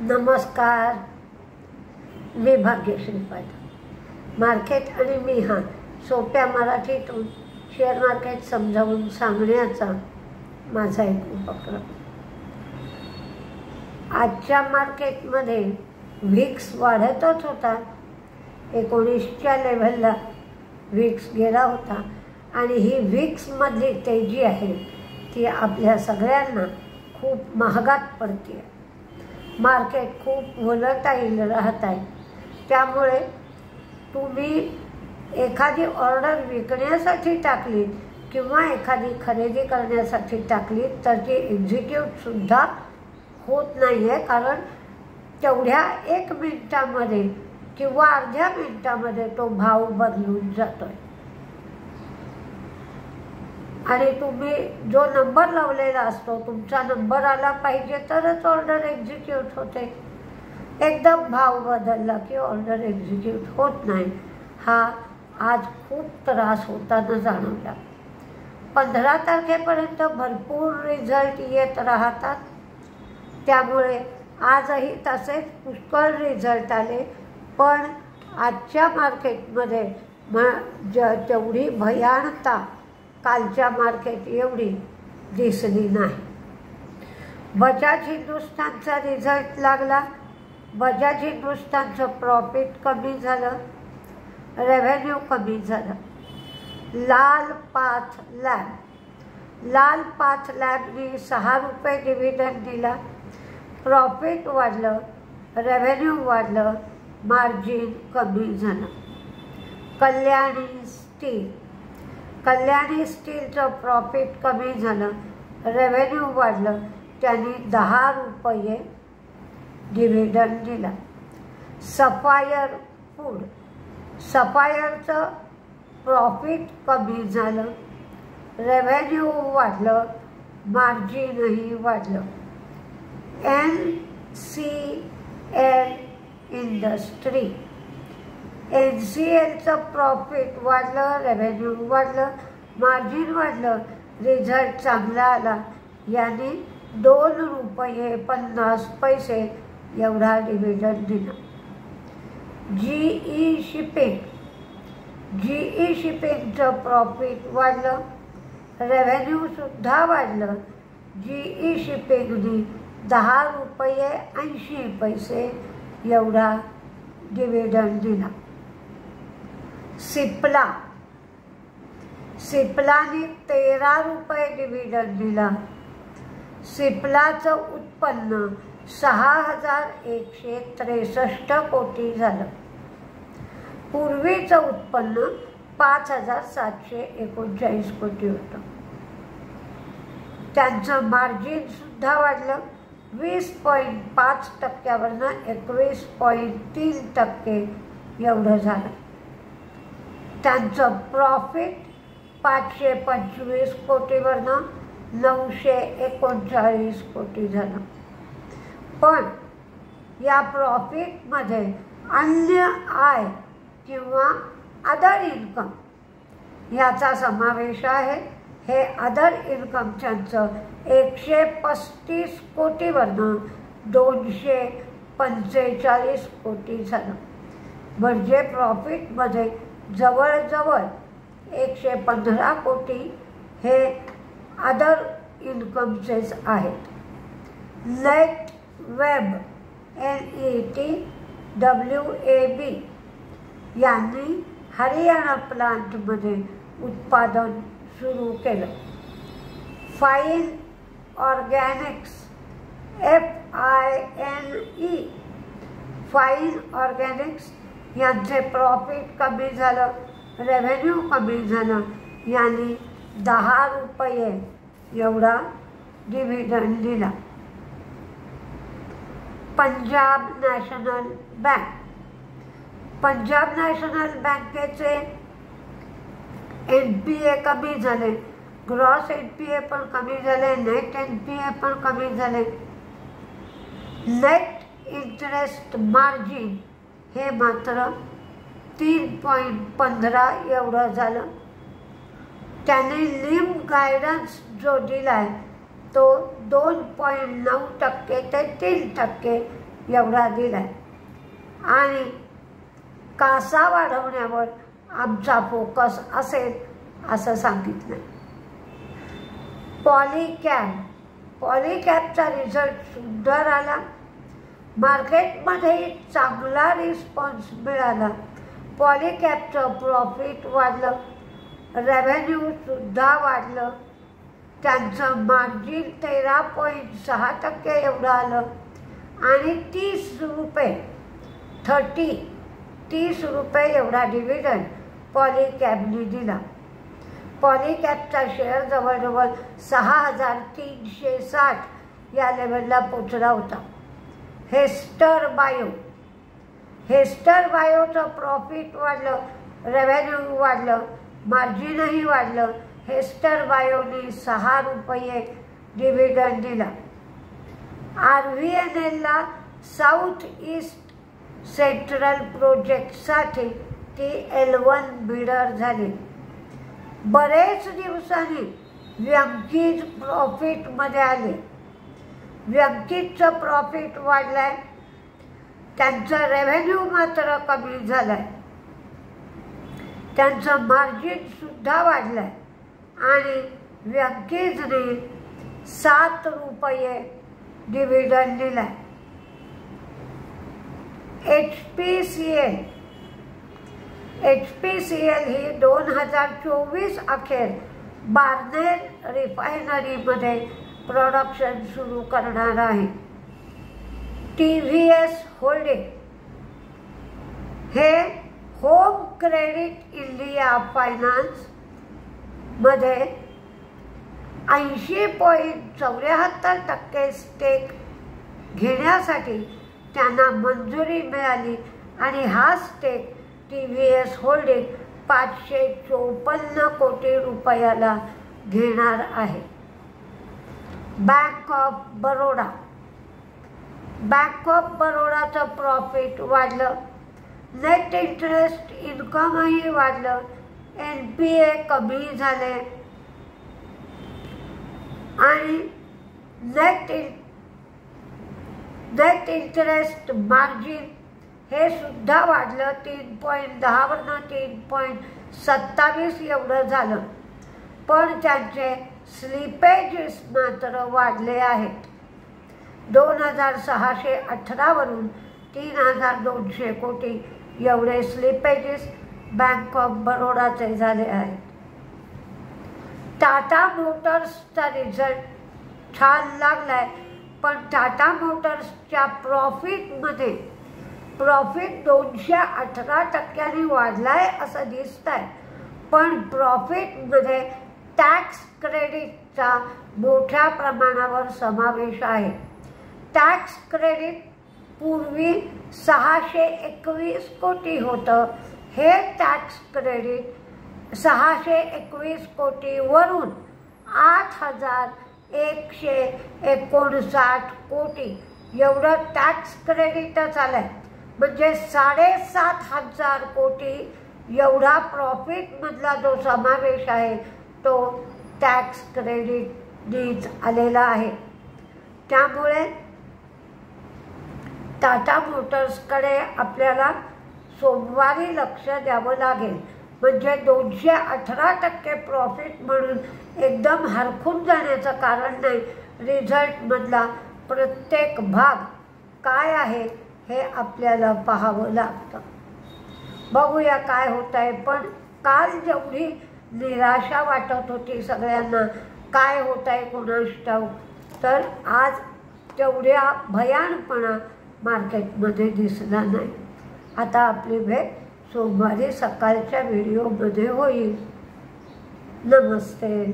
नमस्कार, मी भाग्यश्री पाटील. मार्केट आणि मी हा सोप्या मराठीतून शेअर मार्केट समजावून सांगण्याचा माझा एक उपक्रम. आजच्या मार्केटमध्ये व्हिक्स वाढतच होता. 19च्या लेव्हलला व्हिक्स गेला होता आणि ही व्हिक्समधली तेजी आहे ती आपल्या सगळ्यांना खूप महागात पडते. मार्केट खूप व्होलटाईल राहत आहे. त्यामुळे तुम्ही एखादी ऑर्डर विकण्यासाठी टाकली किंवा एखादी खरेदी करण्यासाठी टाकली तर ती एक्झिक्यूटसुद्धा होत नाही आहे, कारण तेवढ्या 1 मिनिटामध्ये किंवा अर्ध्या मिनिटामध्ये तो भाव बदलून जातो आहे. आणि तुम्ही जो नंबर लावलेला असतो तुमचा नंबर आला पाहिजे तरच ऑर्डर एक्झिक्यूट होते. एकदम भाव बदलला की ऑर्डर एक्झिक्यूट होत नाही. हा आज खूप त्रास होताना जाणवला. 15 तारखेपर्यंत भरपूर रिझल्ट येत राहतात. त्यामुळे आजही तसेच पुष्कळ रिझल्ट आले, पण आजच्या मार्केटमध्ये तेवढी भयानकता कालच्या मार्केट एवढी दिसली नाही. बजाज हिंदुस्थानचा रिझल्ट लागला. बजाज हिंदुस्थानचं प्रॉफिट कमी झालं, रेव्हेन्यू कमी झालं. लाल पाथ लॅबनी 6 रुपये डिव्हिडंड दिला. प्रॉफिट वाढलं, रेव्हेन्यू वाढलं, मार्जिन कमी झालं. कल्याणी स्टीलचं प्रॉफिट कमी झालं, रेव्हेन्यू वाढलं, त्यांनी 10 रुपये डिव्हिडंड दिला. सफायरचं प्रॉफिट कमी झालं, रेव्हेन्यू वाढलं, मार्जिनही वाढलं. NCLचं प्रॉफिट वाढलं, रेव्हेन्यू वाढलं, मार्जिन वाढलं, रिझल्ट चांगला आला. यांनी 2 रुपये 50 पैसे एवढा डिव्हिडंड दिला. GE शिपिंगचं प्रॉफिट वाढलं, रेव्हेन्यूसुद्धा वाढलं. GE शिपिंगनी 10 रुपये 80 पैसे एवढा डिव्हिडंड दिला. सिप्लाने 13 रुपये डिव्हिडंड दिला. सिप्लाचं उत्पन्न 6,163 कोटी झालं. पूर्वीचं उत्पन्न 5,739 कोटी होतं. त्यांचं मार्जिनसुद्धा वाढलं. 20.5% 21.3% एवढं झालं. त्यांचं प्रॉफिट 525 कोटीवरनं 939 कोटी झालं. पण या प्रॉफिटमध्ये अन्य आय किंवा अदर इन्कम याचा समावेश आहे. हे अदर इन्कम त्यांचं 135 कोटीवरनं 245 कोटी झालं. म्हणजे प्रॉफिटमध्ये जवळजवळ 115 कोटी हे अदर इन्कमचेच आहेत. NetWeb यांनी हरियाणा प्लांटमध्ये उत्पादन सुरू केलं. फाईन ऑर्गॅनिक्स यांचे प्रॉफिट कमी झालं, रेव्हेन्यू कमी झालं. यांनी 10 रुपये एवढा डिव्हिडंड दिला. पंजाब नॅशनल बँकेचे NPA कमी झाले, ग्रॉस NPA पण कमी झाले, नेट NPA पण कमी झाले. नेट इंटरेस्ट मार्जिन हे मात्र 3.15 एवढं झालं. त्यांनी लिम गायडन्स जो दिला आहे तो 2.9% ते 3% एवढा दिलाय आणि कासा वाढवण्यावर आमचा फोकस असेल असं सांगितलं. पॉलीकॅबचा रिझल्ट सुंदर आला. मार्केटमध्ये चांगला रिस्पॉन्स मिळाला. पॉलीकॅबचं प्रॉफिट वाढलं, रेव्हेन्यूसुद्धा वाढलं. त्यांचं मार्जिन 13.6% एवढं आलं आणि 30 रुपये एवढा डिव्हिडंड पॉलीकॅबने दिला. पॉलीकॅबचा शेअर जवळजवळ 6,360 या लेवलला पोचला होता. हेस्टर बायोचं प्रॉफिट वाढलं, रेव्हेन्यू वाढलं, मार्जिनही वाढलं. हेस्टर बायोने 6 रुपये डिव्हिडंड दिला. RVNLला साऊथ ईस्ट सेंट्रल प्रोजेक्टसाठी ती L1 बिडर झाली. बरेच दिवसांनी व्यंकीज प्रॉफिटमध्ये आले. व्यंकीजचं प्रॉफिट वाढलंय, त्यांचं रेव्हेन्यू मात्र कमी झालंय. त्यांचं मार्जिनसुद्धा वाढलंय आणि व्यंकीजने 7 रुपये डिव्हिडंड दिलाय. HPCL ही 2024 अखेर बार्नेर रिफायनरीमध्ये प्रोडक्शन सुरू करणार आहे. TVS होल्डिंग हे होम क्रेडिट इंडिया फायनान्समध्ये 80.74% स्टेक घेण्यासाठी त्यांना मंजुरी मिळाली आणि हा स्टेक TVS होल्डिंग 554 कोटी रुपयाला घेणार आहे. बँक ऑफ बरोडाचं प्रॉफिट वाढलं, नेट इंटरेस्ट इन्कमही वाढलं, NPA कमी झाले आणि नेट इंटरेस्ट मार्जिन हे सुद्धा वाढलं. 3.10 वरनं 3.27 एवढं झालं. पण त्यांचे स्लिपेजेस मात्र वाढले आहेत. 2,618 वरून 3,200 कोटी एवढे स्लिपेजेस बँक ऑफ बरोडाचे झाले आहेत. टाटा मोटर्सचा रिझल्ट छान लागलाय, पण टाटा मोटर्सच्या प्रॉफिट 218% वाढलाय असं दिसतंय. पण प्रॉफिटमध्ये टॅक्स क्रेडिटचा मोठ्या प्रमाणावर समावेश आहे. टॅक्स क्रेडिट पूर्वी 621 कोटी होतं. हे टॅक्स क्रेडिट 621 कोटीवरून 8,159 कोटी एवढं टॅक्स क्रेडिटच आलंय. म्हणजे 7,500 कोटी एवढा प्रॉफिटमधला जो समावेश आहे तो टॅक्स क्रेडिटनीच आलेला आहे. त्यामुळे टाटा मोटर्सकडे आपल्याला सोमवारी लक्ष द्यावं लागेल. म्हणजे 218% प्रॉफिट म्हणून एकदम हरखून जाण्याचं कारण नाही. रिझल्टमधला प्रत्येक भाग काय आहे हे आपल्याला पाहावं लागतं. बघूया काय होत आहे. पण काल जेवढी निराशा वाटत होती सगळ्यांना, काय होत आहे कोणास ठाऊक, तर आज तेवढ्या भयानपणा मार्केटमध्ये दिसला नाही. आता आपली भेट सोमवारी सकाळच्या व्हिडिओमध्ये होईल. नमस्ते.